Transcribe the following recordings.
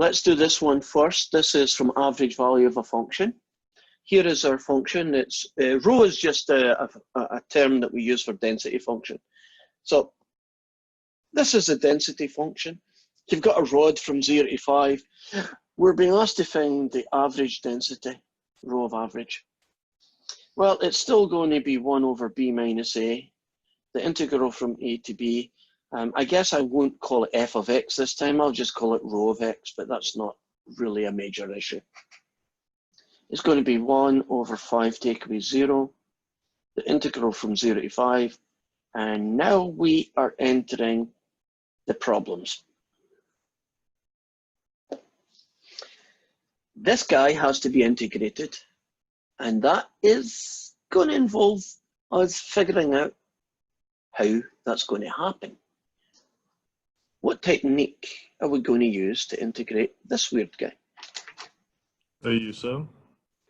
Let's do this one first. This is from average value of a function. Here is our function. It's rho is just a term that we use for density function. So this is a density function. You've got a rod from 0 to 5. We're being asked to find the average density, rho of average. Well, it's still going to be 1 over b minus a, the integral from a to b. I guess I won't call it f of x this time. I'll just call it rho of x, but that's not really a major issue. It's going to be 1 over 5 take away 0, the integral from 0 to 5. And now we are entering the problems. This guy has to be integrated, and that is going to involve us figuring out how that's going to happen. What technique are we going to use to integrate this weird guy? A U sub.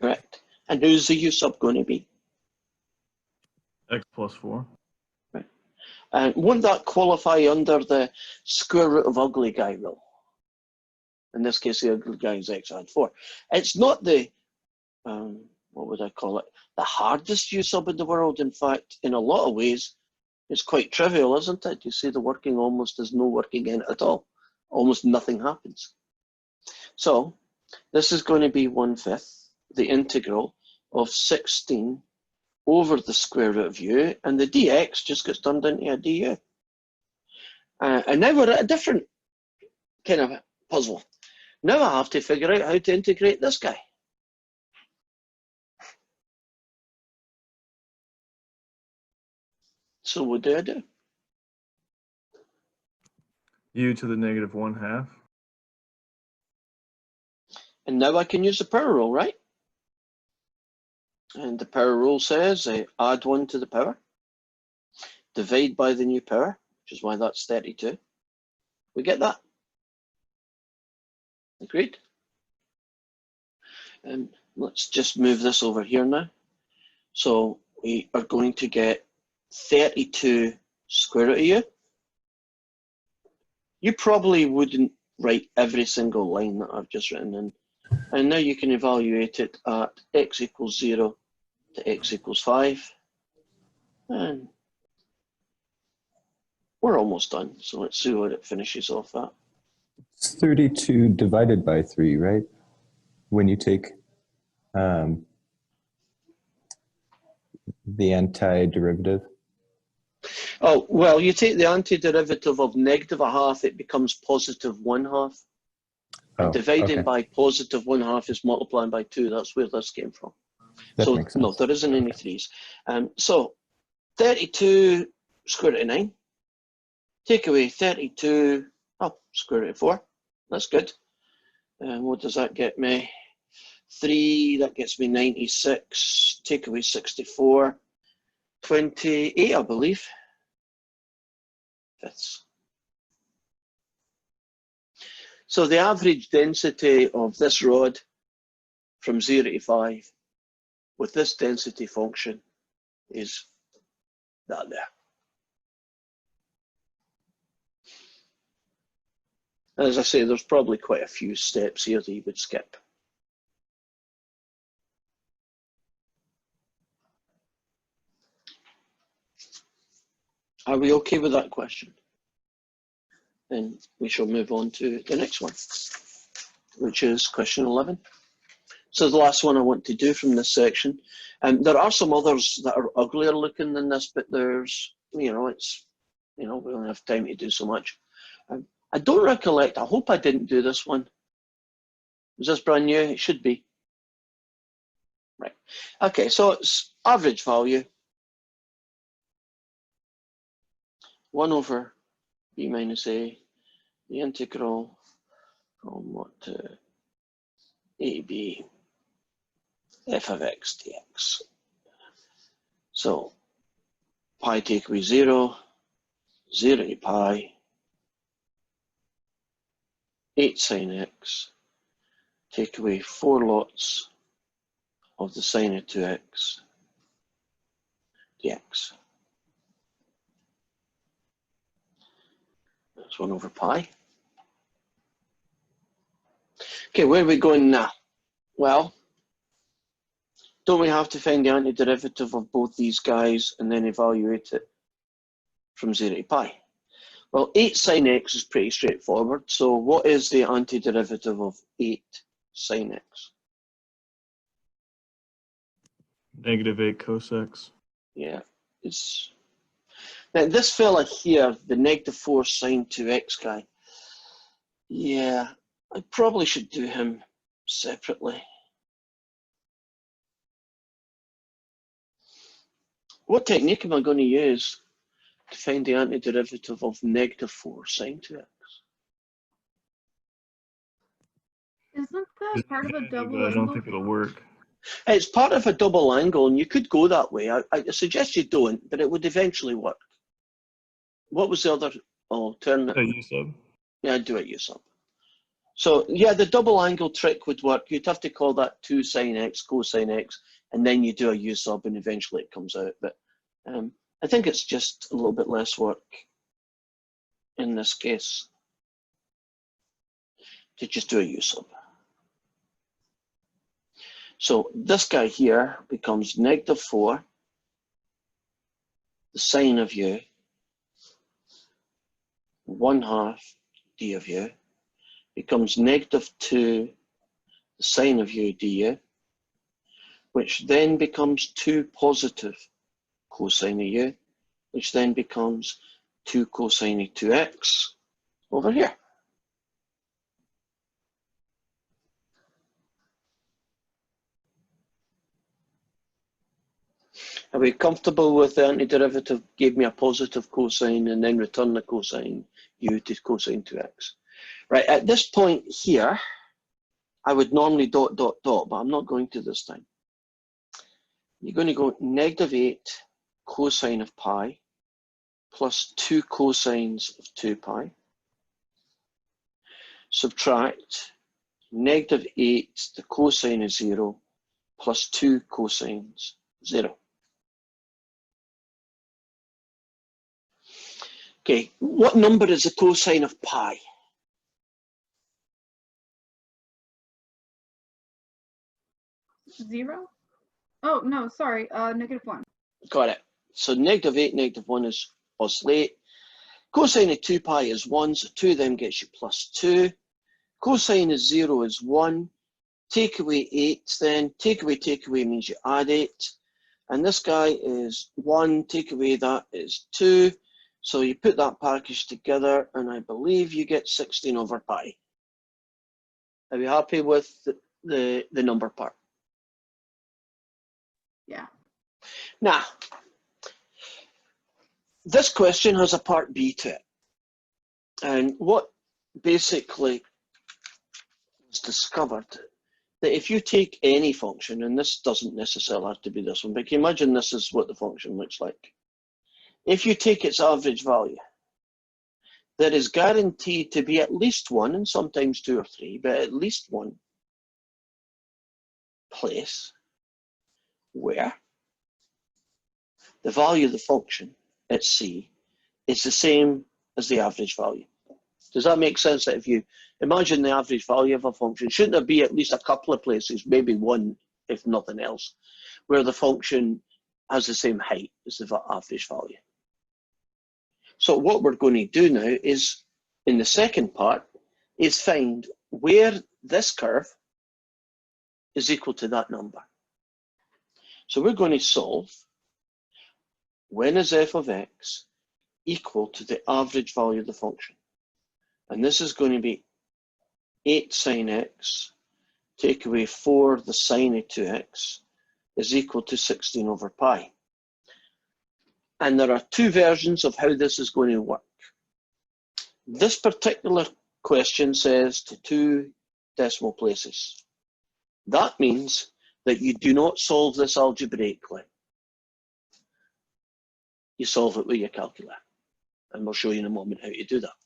Correct. And who's the u sub going to be? X plus 4. Right. And won't that qualify under the square root of ugly guy rule? In this case, the ugly guy is x add 4. It's not the, what would I call it, the hardest u sub in the world. In fact, in a lot of ways, it's quite trivial, isn't it? You see the working almost there's no working in it at all. Almost nothing happens. So this is going to be 1/5 the integral of 16 over the square root of u, and the dx just gets turned into a du. And now we're at a different kind of puzzle. Now I have to figure out how to integrate this guy. So what do I do? U to the negative 1/2. And now I can use the power rule, right? And the power rule says add 1 to the power, divide by the new power, which is why that's 32. We get that? Agreed? And let's just move this over here now. So we are going to get 32 square root of u. You probably wouldn't write every single line that I've just written in. And now you can evaluate it at x equals 0 to x equals 5. And we're almost done. So let's see what it finishes off at. It's 32 divided by 3, right? When you take the antiderivative. Oh, well, you take the antiderivative of negative 1/2, it becomes positive 1/2. And dividing by positive 1/2 is multiplying by 2. That's where this came from. That so makes sense. no, there isn't any 3's. So 32 square root of 9. Take away 32, square root of 4. That's good. And what does that get me? 3, that gets me 96. Take away 64. 28, I believe. Fifths. So the average density of this rod from 0 to 5 with this density function is that there. As I say, there's probably quite a few steps here that you would skip. Are we okay with that question? Then we shall move on to the next one, which is question 11. So the last one I want to do from this section. There are some others that are uglier looking than this, but there's, it's, we don't have time to do so much. I don't recollect, I hope I didn't do this one. Is this brand new? It should be. Right. Okay, so it's average value. 1 over b minus a, the integral from what to a to b, f of x dx. So pi take away 0, 0 to pi, 8 sine x, take away 4 lots of the sine of 2x dx. That's 1 over pi. Okay, where are we going now? Well, don't we have to find the antiderivative of both these guys and then evaluate it from 0 to pi? Well, 8 sine x is pretty straightforward. So what is the antiderivative of 8 sine x? -8 cos x. Yeah, it's... Now this fella here, the -4 sine 2x guy, yeah, I probably should do him separately. What technique am I going to use to find the antiderivative of -4 sine 2x? Isn't that part of a double But I don't angle? think it'll work. It's part of a double angle, and you could go that way. I suggest you don't, but it would eventually work. What was the other alternative? U sub. Yeah, do it yourself. So yeah, the double angle trick would work. You'd have to call that 2 sine x cosine x, and then you do a u sub, and eventually it comes out. But I think it's just a little bit less work in this case to just do a u sub. So this guy here becomes -4, the sine of u, 1/2 d of u, becomes -2, the sine of u du, which then becomes 2 positive cosine of u, which then becomes 2 cosine of 2x over here. Are we comfortable with the antiderivative gave me a positive cosine and then return the cosine u to cosine 2x? Right, at this point here, I would normally dot, dot, dot, but I'm not going to this time. You're going to go -8 cosine of pi plus 2 cosines of 2 pi. Subtract -8, the cosine of 0, plus 2 cosines 0. Okay, what number is the cosine of pi? Zero? Oh, no, sorry, -1. Got it. So -8, -1 is oscillate. Cosine of 2 pi is 1, so 2 of them gets you +2. Cosine of 0 is 1. Take away 8 then. Take away means you add 8. And this guy is 1. Take away that is 2. So you put that package together, and I believe you get 16 over pi. Are you happy with the number part? Yeah. Now, this question has a part B to it. And what basically was discovered, that if you take any function, and this doesn't necessarily have to be this one, but can you imagine this is what the function looks like? If you take its average value, there is guaranteed to be at least one, and sometimes 2 or 3, but at least one place where the value of the function at C is the same as the average value. Does that make sense? That if you imagine the average value of a function, shouldn't there be at least a couple of places, maybe one, if nothing else, where the function has the same height as the average value? So what we're going to do now is, in the second part, is find where this curve is equal to that number. So we're going to solve when is f of x equal to the average value of the function. And this is going to be 8 sine x, take away 4, the sine of 2x, is equal to 16 over pi. And there are 2 versions of how this is going to work. This particular question says to 2 decimal places. That means that you do not solve this algebraically. You solve it with your calculator. And we'll show you in a moment how to do that.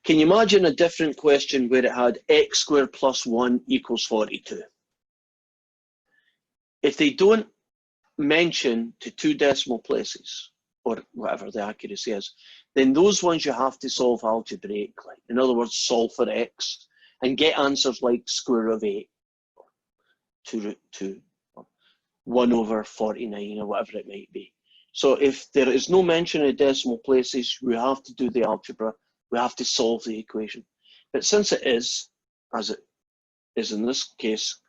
Can you imagine a different question where it had x squared plus 1 equals 42? If they don't mention to 2 decimal places, or whatever the accuracy is, then those ones you have to solve algebraically. In other words, solve for x and get answers like square root of 8, 2 root 2, or 1 over 49, or whatever it might be. So if there is no mention of decimal places, we have to do the algebra. We have to solve the equation. But since it is, as it is in this case,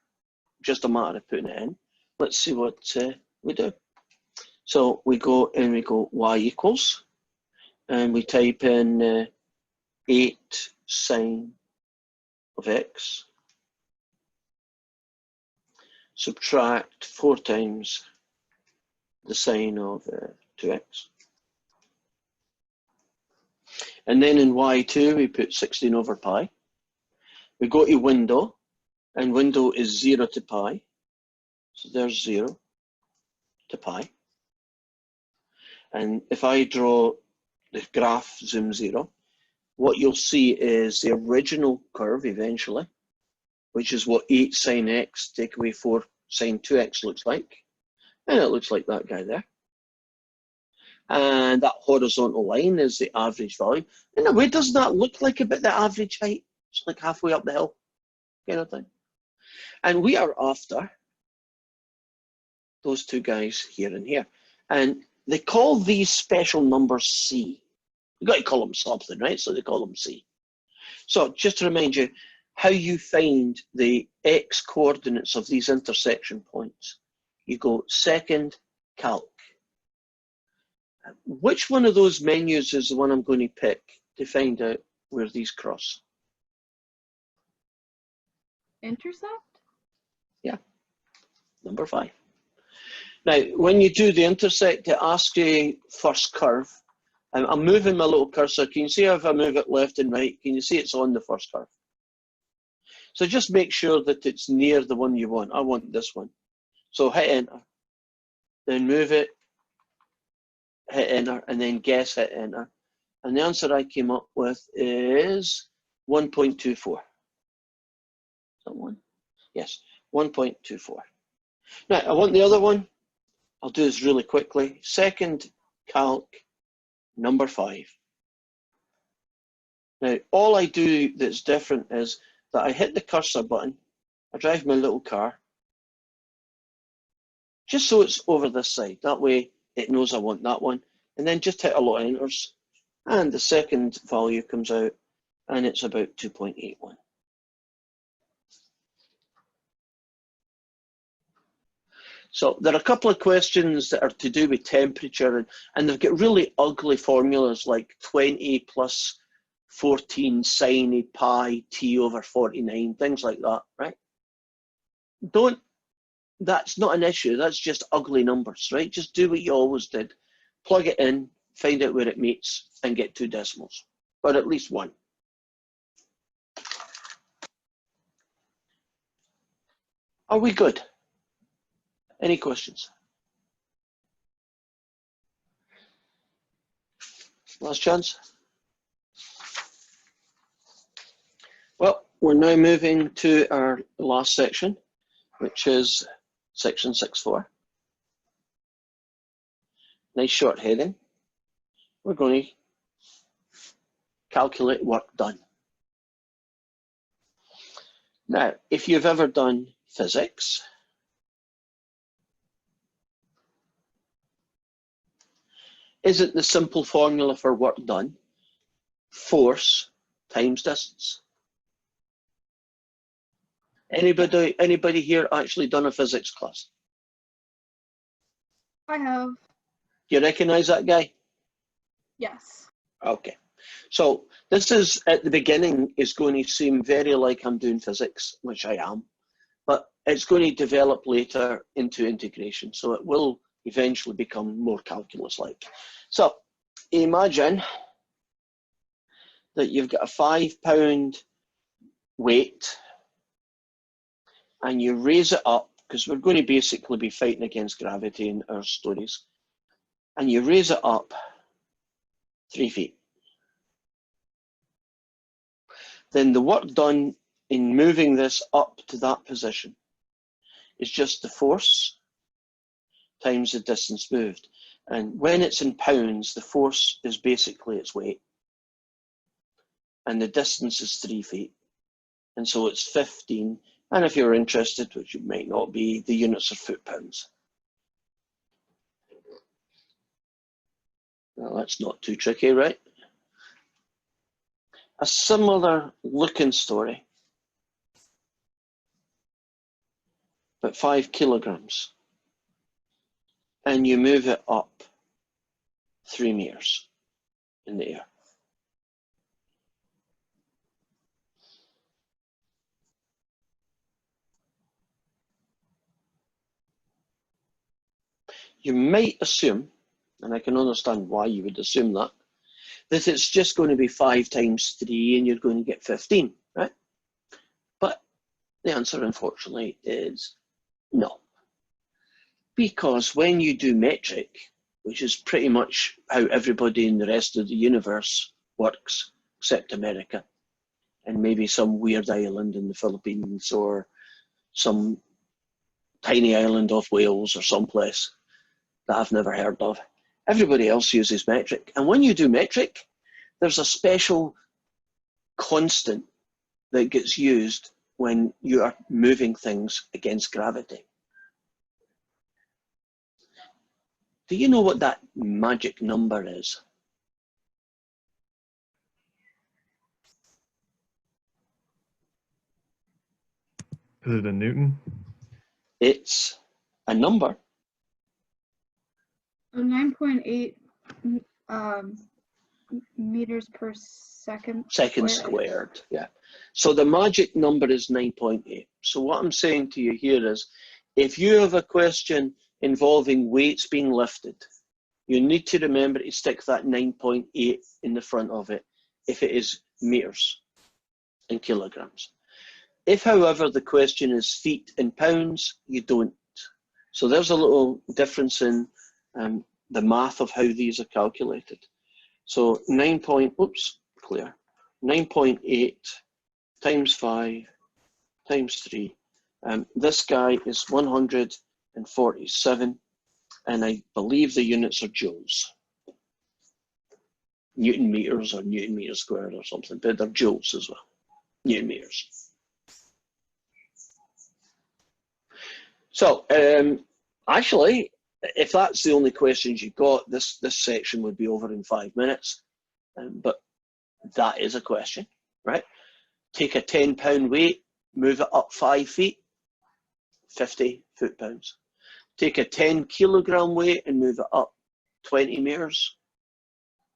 just a matter of putting it in, let's see what we do. So we go and we go y equals, and we type in 8 sine of x, subtract 4 times the sine of 2x. And then in y2, we put 16 over pi. We go to window, and window is 0 to pi. So there's 0 to pi. And if I draw the graph zoom 0, what you'll see is the original curve eventually, which is what 8 sine x take away 4 sine 2x looks like. And it looks like that guy there. And that horizontal line is the average value. In a way, doesn't that look like about the average height? It's like halfway up the hill, kind of thing. And we are after those two guys here and here. And they call these special numbers C. You've got to call them something, right? So they call them C. So just to remind you how you find the x coordinates of these intersection points. You go second calc. Which one of those menus is the one I'm going to pick to find out where these cross? Intersect? Yeah, number 5. Now, when you do the intersect, it asks you first curve. I'm moving my little cursor. Can you see if I move it left and right? Can you see it's on the first curve? So just make sure that it's near the one you want. I want this one. So hit enter, then move it, hit enter, and then guess, hit enter. And the answer I came up with is 1.24. Is that one? Yes, 1.24. Now, I want the other one. I'll do this really quickly. Second calc, number 5. Now, all I do that's different is that I hit the cursor button, I drive my little car, just so it's over this side. That way it knows I want that one. And then just hit a lot of enters. And the second value comes out, and it's about 2.81. So there are a couple of questions that are to do with temperature, and they've got really ugly formulas like 20 plus 14 sine pi t over 49, things like that, right? That's not an issue, that's just ugly numbers, right? Just do what you always did. Plug it in, find out where it meets, and get 2 decimals, or at least 1. Are we good? Any questions? Last chance? Well, we're now moving to our last section, which is section 6.4. Nice short heading. We're going to calculate work done. Now, if you've ever done physics, isn't the simple formula for work done force times distance? Anybody here actually done a physics class? I have. Do you recognize that guy? Yes. Okay. So this is, at the beginning, is going to seem very like I'm doing physics, which I am, but it's going to develop later into integration. So it will eventually become more calculus-like. So imagine that you've got a 5-pound weight and you raise it up, because we're going to basically be fighting against gravity in our stories, and you raise it up 3 feet. Then the work done in moving this up to that position is just the force times the distance moved. And when it's in pounds, the force is basically its weight. And the distance is 3 feet. And so it's 15. And if you're interested, which you might not be, the units are foot-pounds. Well, that's not too tricky, right? A similar looking story, but 5 kilograms. And you move it up 3 meters in the air. You might assume, and I can understand why you would assume that it's just going to be 5 times 3 and you're going to get 15, right? But the answer, unfortunately, is no. Because when you do metric, which is pretty much how everybody in the rest of the universe works, except America, and maybe some weird island in the Philippines or some tiny island off Wales or someplace that I've never heard of. Everybody else uses metric. And when you do metric, there's a special constant that gets used when you are moving things against gravity. Do you know what that magic number is? Is it a Newton? It's a number. 9.8 meters per second. Second squared, yeah. So the magic number is 9.8. So what I'm saying to you here is, if you have a question involving weights being lifted, you need to remember to stick that 9.8 in the front of it if it is meters and kilograms. If, however, the question is feet and pounds, you don't. So there's a little difference in the math of how these are calculated. So 9.8 times 5 times 3. This guy is 147, and I believe the units are joules. Newton meters or Newton meters squared or something, but they're joules as well, Newton meters. So actually, if that's the only questions you got, this section would be over in 5 minutes. But that is a question, right? Take a 10-pound weight, move it up 5 feet, 50 foot-pounds. Take a 10-kilogram weight and move it up 20 meters,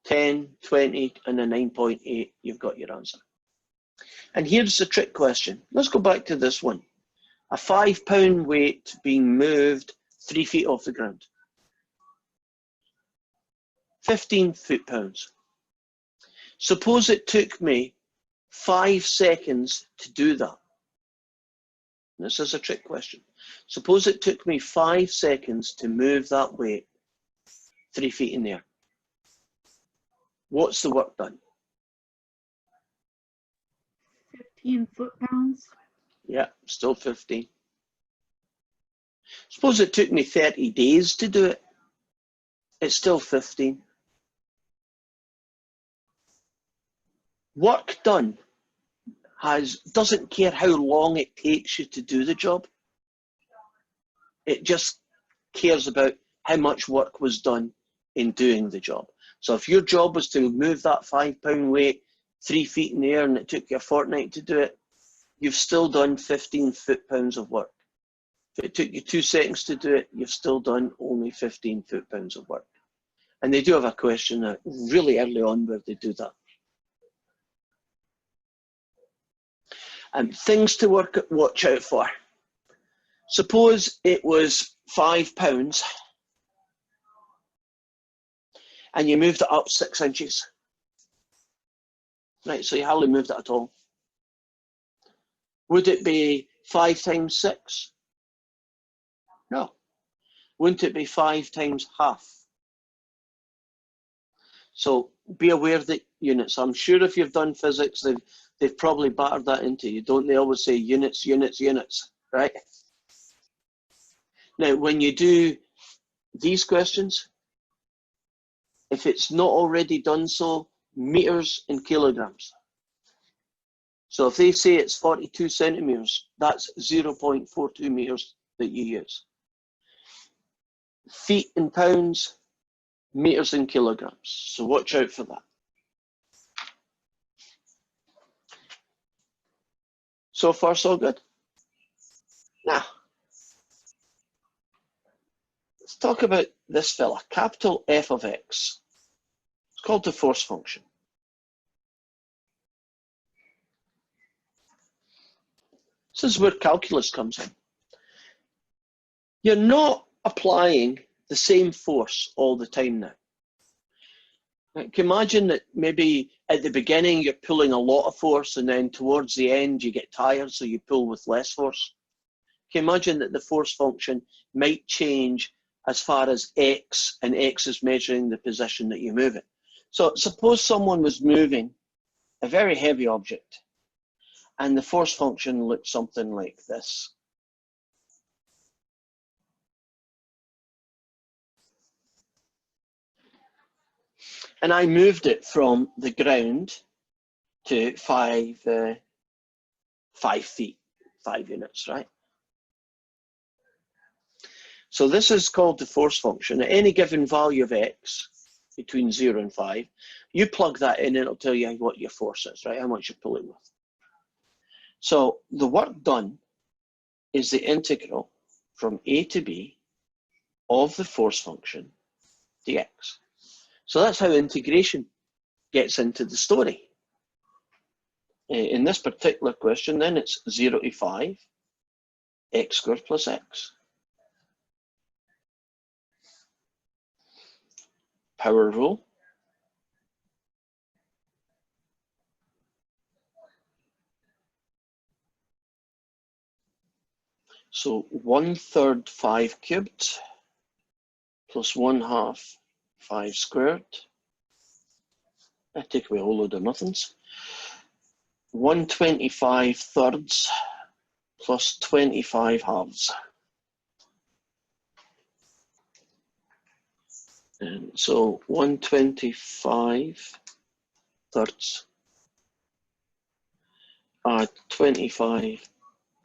10, 20, and a 9.8, you've got your answer. And here's the trick question. Let's go back to this one. A 5-pound weight being moved 3 feet off the ground. 15 foot-pounds. Suppose it took me 5 seconds to do that. This is a trick question. Suppose it took me 5 seconds to move that weight 3 feet in the air. What's the work done? 15 foot-pounds. Yeah, still 15. Suppose it took me 30 days to do it. It's still 15. Work done doesn't care how long it takes you to do the job. It just cares about how much work was done in doing the job. So if your job was to move that 5-pound weight 3 feet in the air and it took you a fortnight to do it, you've still done 15 foot-pounds of work. If it took you 2 seconds to do it, you've still done only 15 foot-pounds of work. And they do have a question really early on where they do that. And things to watch out for. Suppose it was 5 pounds and you moved it up 6 inches. Right, so you hardly moved it at all. Would it be 5 times 6? No. Wouldn't it be 5 times half? So be aware of the units. I'm sure if you've done physics, they've probably battered that into you. Don't they always say units, units, units, right? Now, when you do these questions, if it's not already done so, meters and kilograms. So if they say it's 42 centimeters, that's 0.42 meters that you use. Feet in pounds, meters in kilograms. So watch out for that. So far, so good. Now, let's talk about this fella, capital F of X. It's called the force function. This is where calculus comes in. You're not applying the same force all the time now. Like, imagine that maybe at the beginning you're pulling a lot of force and then towards the end you get tired, so you pull with less force. Can you imagine that the force function might change as far as X, and X is measuring the position that you move it. So suppose someone was moving a very heavy object and the force function looked something like this. And I moved it from the ground to 5 feet, 5 units, right? So this is called the force function. At any given value of X, between 0 and 5, you plug that in and it'll tell you what your force is, right? How much you're pulling with. So the work done is the integral from A to B of the force function dx. So that's how integration gets into the story. In this particular question, then it's 0 to 5, x squared plus x. Power rule. So 1/3 5 cubed plus 1/2 5 squared. I take away a whole load of nothings. 125 thirds plus 25 halves. And so 125 thirds are 25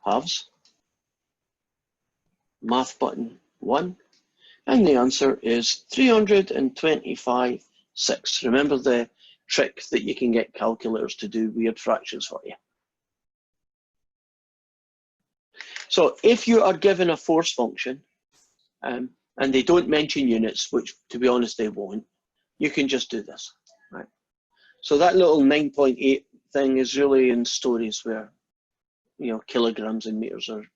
halves. Math button 1. And the answer is 325/6. Remember the trick that you can get calculators to do weird fractions for you. So if you are given a force function, and they don't mention units, which to be honest they won't, you can just do this, right? So that little 9.8 thing is really in stories where, you know, kilograms and meters are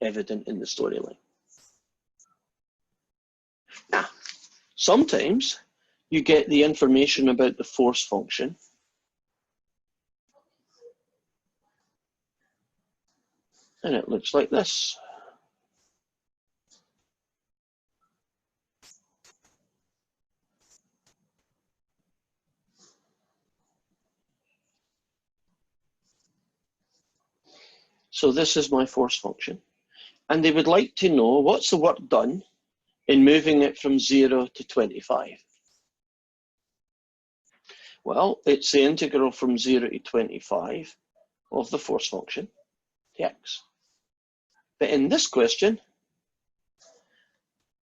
evident in the storyline. Now, sometimes you get the information about the force function and it looks like this. So this is my force function. And they would like to know what's the work done in moving it from 0 to 25. Well, it's the integral from 0 to 25 of the force function, dx. But in this question,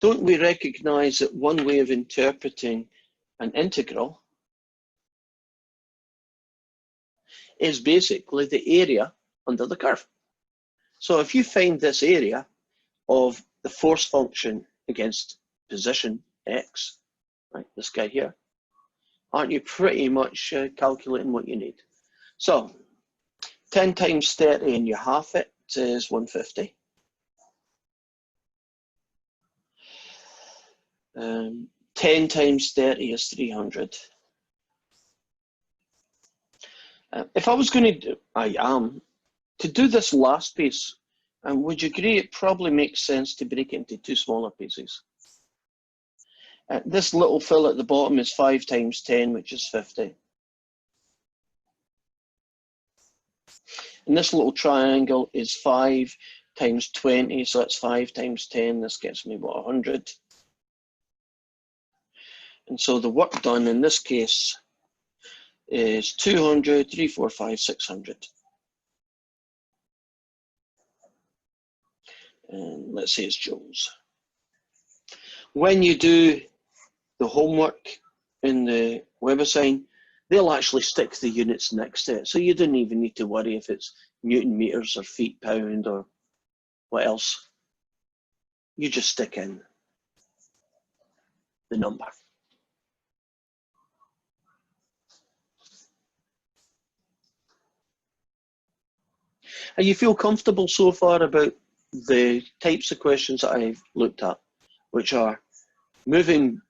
don't we recognize that one way of interpreting an integral is basically the area under the curve? So if you find this area of the force function against position x, right, this guy here, aren't you pretty much calculating what you need? So 10 times 30 and you half it is 150. 10 times 30 is 300. If I was going to do, to do this last piece, would you agree it probably makes sense to break it into 2 smaller pieces? This little fill at the bottom is 5 times 10, which is 50. And this little triangle is 5 times 20, so that's 5 times 10. This gets me, what, 100? And so the work done in this case is 200, 3, 4, 5, 600. and let's say it's joules. When you do the homework in the WebAssign, they'll actually stick the units next to it. So you don't even need to worry if it's Newton meters or feet pound or what else. You just stick in the number. And you feel comfortable so far about the types of questions that I've looked at, which are moving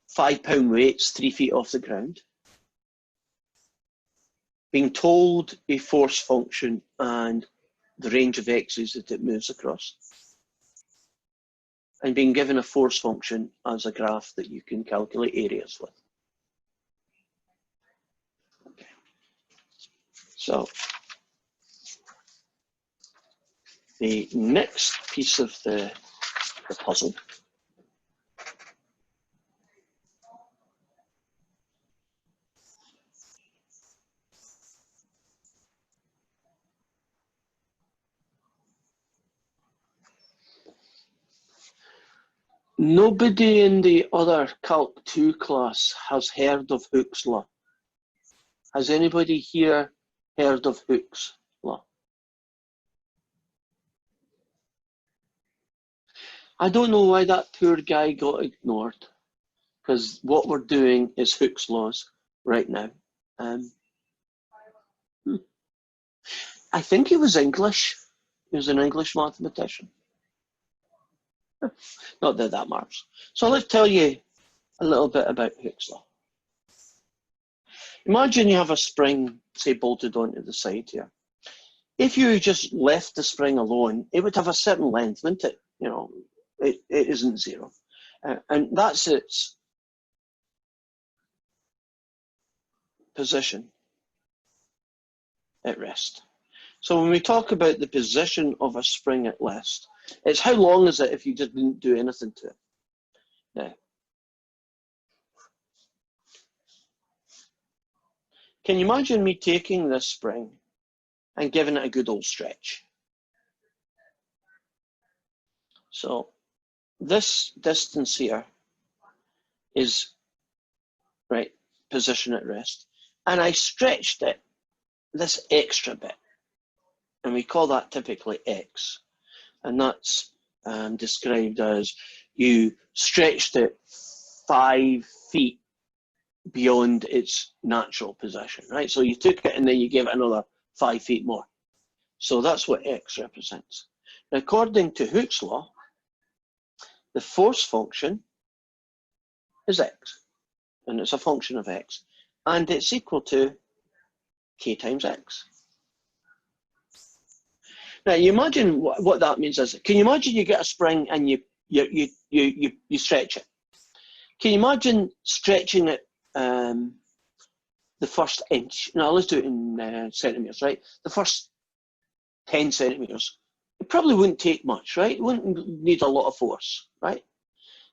5 pound weights 3 feet off the ground, being told a force function and the range of x's that it moves across, and being given a force function as a graph that you can calculate areas with. Okay. So the next piece of the puzzle nobody in the other Calc 2 class has heard of Hooke's law. Has anybody here heard of Hooke's law? I don't know why that poor guy got ignored, because what we're doing is Hooke's laws right now. I think he was English. He was an English mathematician. Not that that matters. So let's tell you a little bit about Hooke's law. Imagine you have a spring, say, bolted onto the side here. If you just left the spring alone, it would have a certain length, wouldn't it? You know, it isn't zero. And that's its position at rest. So when we talk about the position of a spring at rest, it's how long is it if you just didn't do anything to it. Now, can you imagine me taking this spring and giving it a good old stretch? So this distance here is, right, position at rest. And I stretched it, this extra bit, and we call that typically x. And that's described as you stretched it 5 feet beyond its natural position, right? So you took it and then you gave it another 5 feet more. So that's what x represents. Now, according to Hooke's law, the force function is x, and it's a function of x, and it's equal to k times x. Now, you imagine what that means is, can you imagine you get a spring and you stretch it? Can you imagine stretching it the first inch? Now, let's do it in centimetres, right? The first 10 centimetres. It probably wouldn't take much, right? It wouldn't need a lot of force, right?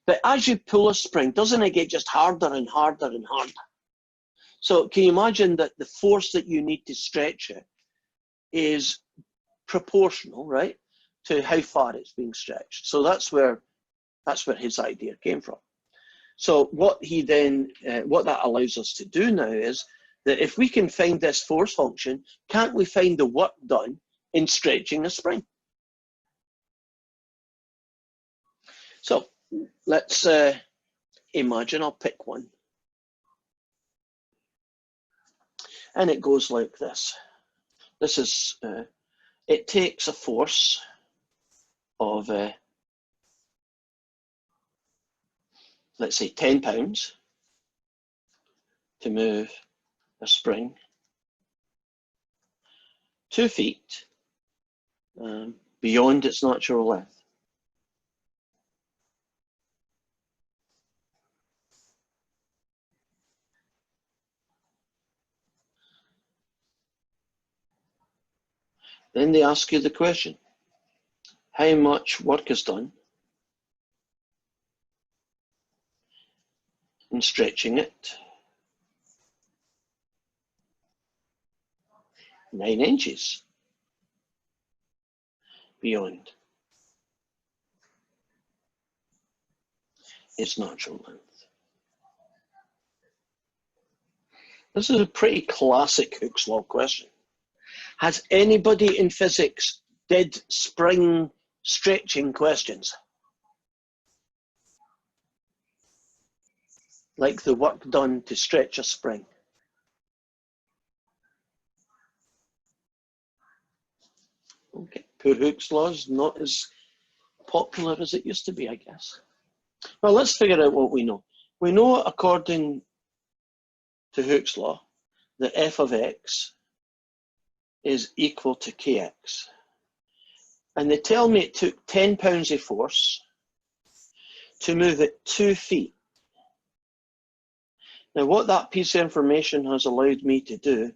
But as you pull a spring, doesn't it get just harder and harder and harder? So can you imagine that the force that you need to stretch it is proportional, right, to how far it's being stretched? So that's where his idea came from. So what he then, what that allows us to do now is that if we can find this force function, can't we find the work done in stretching a spring? So let's imagine, I'll pick one. And it goes like this. This is, it takes a force of, let's say 10 pounds to move a spring 2 feet beyond its natural length. Then they ask you the question, how much work is done in stretching it 9 inches beyond its natural length. This is a pretty classic Hooke's law question. Has anybody in physics did spring stretching questions? Like the work done to stretch a spring? Okay, poor Hooke's law is not as popular as it used to be, I guess. Well, let's figure out what we know. We know, according to Hooke's law, that f of x is equal to kx. And they tell me it took 10 pounds of force to move it 2 feet. Now, what that piece of information has allowed me to do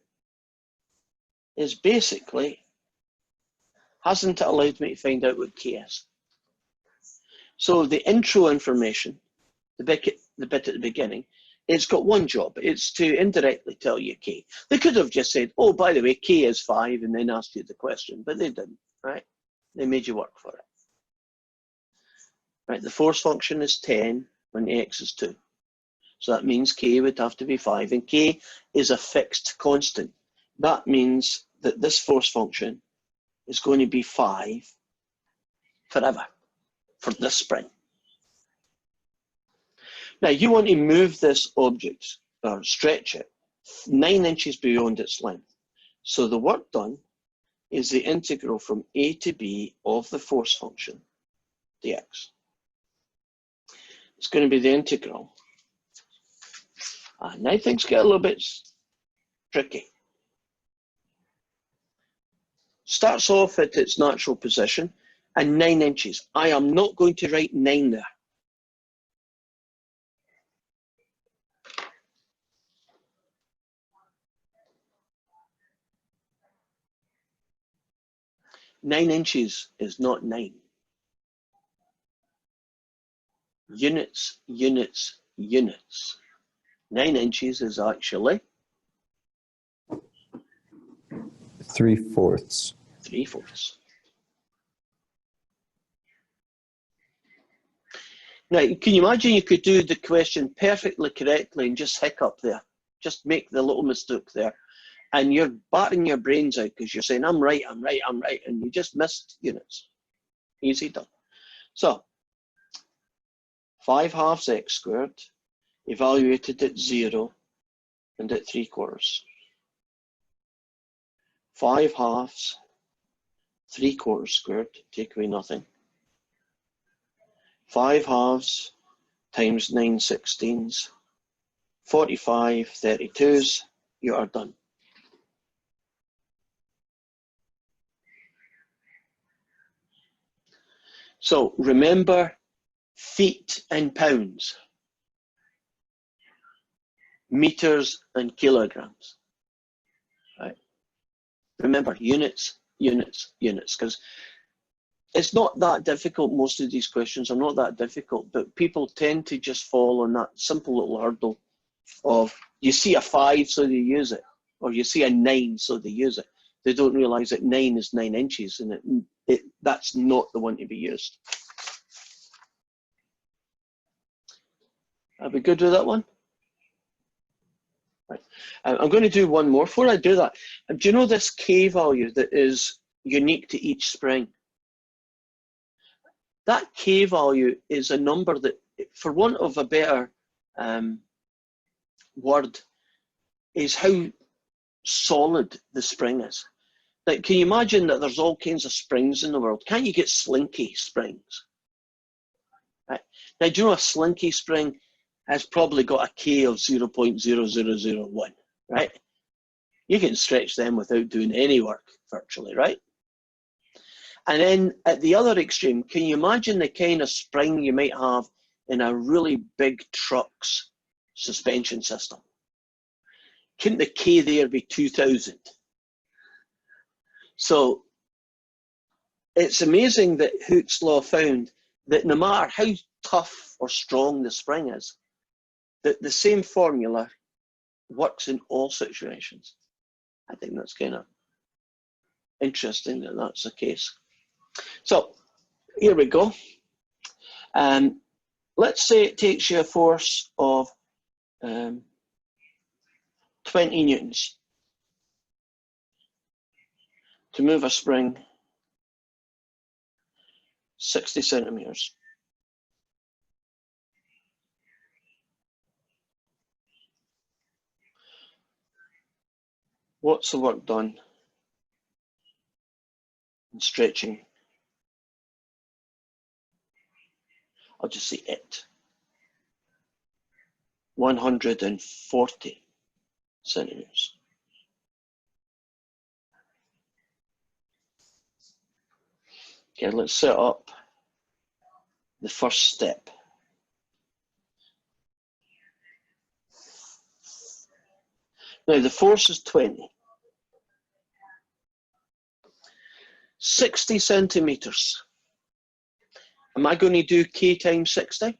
is basically, hasn't it allowed me to find out what k is? So the intro information, the bit at the beginning, it's got one job. It's to indirectly tell you k. They could have just said, oh, by the way, k is 5, and then asked you the question, but they didn't, right? They made you work for it. Right, the force function is 10 when x is 2. So that means k would have to be 5, and k is a fixed constant. That means that this force function is going to be 5 forever for this spring. Now you want to move this object, or stretch it, 9 inches beyond its length. So the work done is the integral from a to b of the force function, dx. It's going to be the integral. And now things get a little bit tricky. Starts off at its natural position and 9 inches. I am not going to write 9 there. Nine inches is not 9. Units, units, units. 9 inches is actually 3/4. 3/4. Now, can you imagine you could do the question perfectly correctly and just hiccup there? Just make the little mistake there. And you're batting your brains out because you're saying, I'm right, I'm right, I'm right. And you just missed units. Easy done. So, 5/2 x squared, evaluated at 0 and at 3/4. 5/2, 3/4 squared, take away nothing. 5/2 times 9/16, 45 32s, you are done. So remember, feet and pounds, meters and kilograms, right? Remember, units, units, units, because it's not that difficult. Most of these questions are not that difficult, but people tend to just fall on that simple little hurdle of you see a 5, so they use it, or you see a 9, so they use it. They don't realize that 9 is 9 inches, and that's not the one to be used. Are we good with that one? Right. I'm going to do one more. Before I do that, do you know this K value that is unique to each spring? That K value is a number that, for want of a better word, is how solid the spring is. Like, can you imagine that there's all kinds of springs in the world? Can't you get slinky springs? Right. Now, do you know a slinky spring has probably got a K of 0.0001, right? You can stretch them without doing any work, virtually, right? And then at the other extreme, can you imagine the kind of spring you might have in a really big truck's suspension system? Couldn't the K there be 2000? So it's amazing that Hooke's law found that no matter how tough or strong the spring is, that the same formula works in all situations. I think that's kind of interesting that that's the case. So here we go. let's say it takes you a force of 20 newtons to move a spring 60 centimeters. What's the work done in stretching? I'll just say it. 140 centimeters. Okay, let's set up the first step. Now the force is 20. 60 centimeters. Am I going to do K times 60?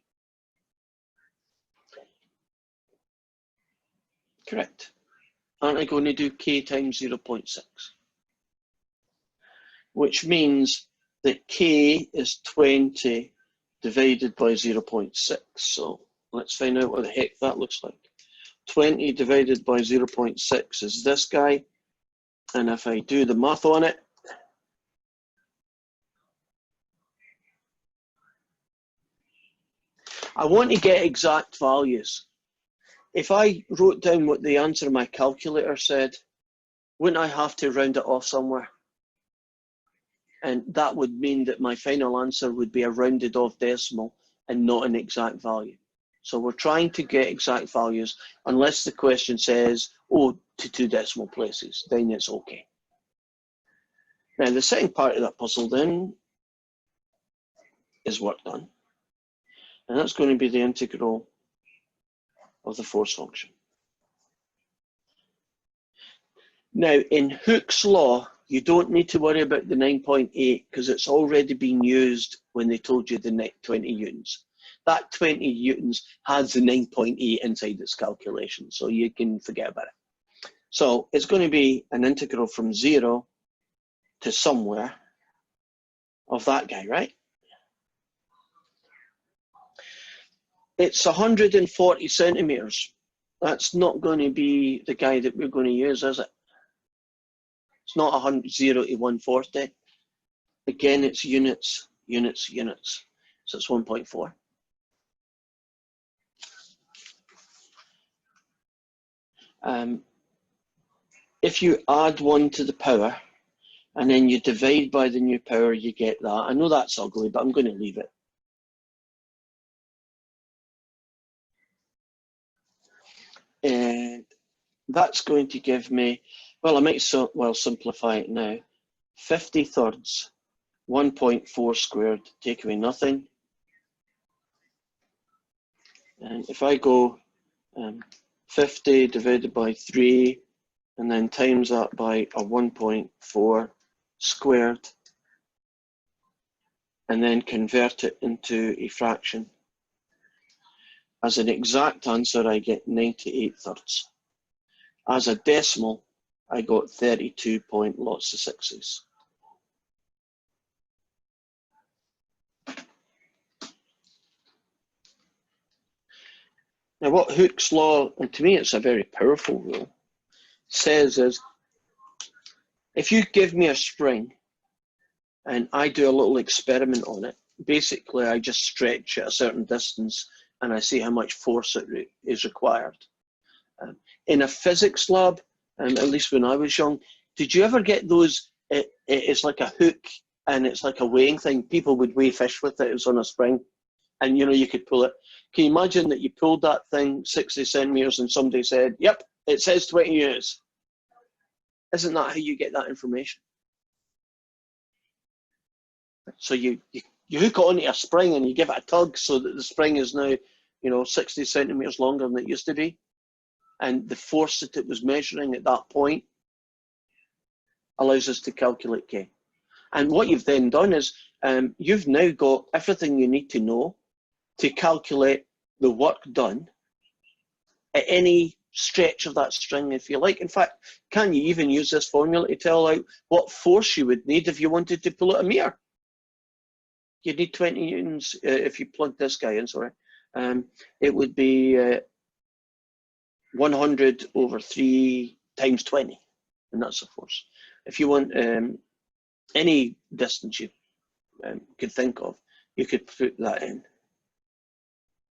Correct. Aren't I going to do K times 0.6? Which means that K is 20 divided by 0.6. So let's find out what the heck that looks like. 20 divided by 0.6 is this guy. And if I do the math on it, I want to get exact values. If I wrote down what the answer in my calculator said, wouldn't I have to round it off somewhere? And that would mean that my final answer would be a rounded off decimal and not an exact value. So we're trying to get exact values unless the question says, oh, to 2 decimal places, then it's okay. Now the second part of that puzzle then is work done. And that's going to be the integral of the force function. Now in Hooke's law, you don't need to worry about the 9.8 because it's already been used when they told you the net 20 newtons. That 20 newtons has the 9.8 inside its calculation, so you can forget about it. So it's going to be an integral from 0 to somewhere of that guy, right? It's 140 centimeters. That's not going to be the guy that we're going to use, is it? It's not 0 to 140. Again, it's units, units, units. So it's 1.4. If you add 1 to the power and then you divide by the new power, you get that. I know that's ugly, but I'm going to leave it. And that's going to give me, well, I might simplify it now. 50 thirds, 1.4 squared, take away nothing. And if I go 50 divided by 3, and then times that by a 1.4 squared, and then convert it into a fraction. As an exact answer, I get 98 thirds. As a decimal, I got 32 point lots of sixes. Now what Hooke's law, and to me it's a very powerful rule, says is, if you give me a spring and I do a little experiment on it, basically I just stretch at a certain distance and I see how much force is required. In a physics lab, at least when I was young, did you ever get those, it's like a hook and it's like a weighing thing, people would weigh fish with it, it was on a spring, and you know, you could pull it. Can you imagine that you pulled that thing 60 centimeters and somebody said, yep, it says 20 units. Isn't that how you get that information? So you hook it onto a spring and you give it a tug so that the spring is now, 60 centimeters longer than it used to be. And the force that it was measuring at that point allows us to calculate K. And what you've then done is you've now got everything you need to know to calculate the work done at any stretch of that string, if you like. In fact, can you even use this formula to tell out what force you would need if you wanted to pull out a meter? You'd need 20 newtons if you plug this guy in, sorry. it would be 100 over 3 times 20, and that's the force. If you want any distance you could think of, you could put that in.